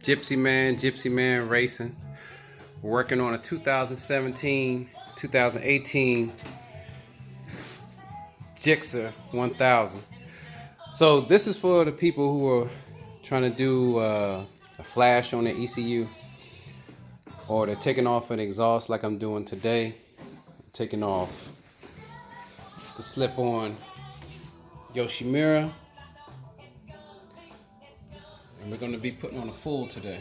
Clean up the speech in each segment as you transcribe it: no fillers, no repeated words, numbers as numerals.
Gypsy Man Racing. We're working on a 2017, 2018 GSXR 1000. So this is for the people who are trying to do a flash on their ECU, or they're taking off an exhaust like I'm doing today. I'm taking off the slip-on Yoshimura, and we're going to be putting on a full today.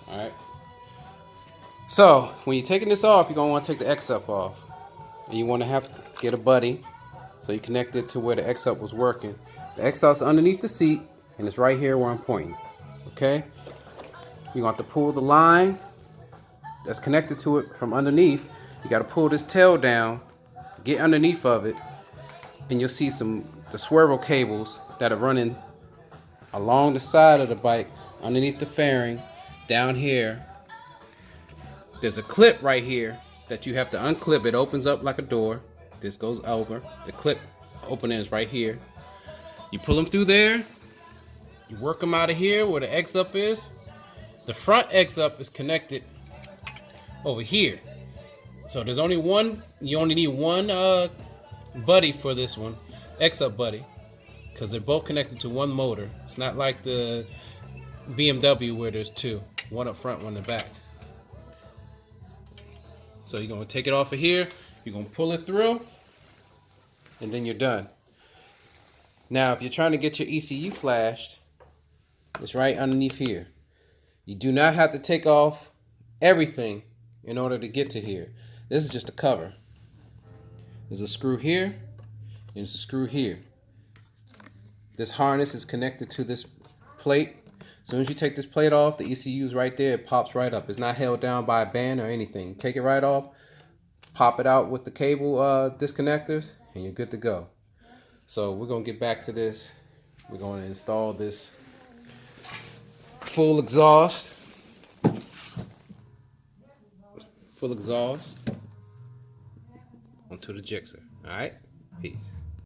Alright, so when you're taking this off, you're going to want to take the X-up off, and you want to have to get a buddy so you connect it to where the X-up was working. The X-up's underneath the seat, and it's right here where I'm pointing. Okay, you want to pull the line that's connected to it from underneath. You got to pull this tail down, get underneath of it, and you'll see the servo cables that are running along the side of the bike, underneath the fairing, down here. There's a clip right here that you have to unclip. It opens up like a door. This goes over. The clip opening is right here. You pull them through there. You work them out of here where the X-up is. The front X-up is connected over here. So there's only one. You only need one buddy for this one, X-up buddy, because they're both connected to one motor. It's not like the BMW where there's two, one up front, one in the back. So you're going to take it off of here, you're going to pull it through, and then you're done. Now if you're trying to get your ECU flashed, it's right underneath here. You do not have to take off everything in order to get to here. This is just a cover. There's a screw here, and there's a screw here. This harness is connected to this plate. As soon as you take this plate off, the ECU is right there. It pops right up. It's not held down by a band or anything. Take it right off, pop it out with the cable disconnectors, and you're good to go. So we're going to get back to this. We're going to install this full exhaust. Full exhaust onto the GSXR. All right, peace.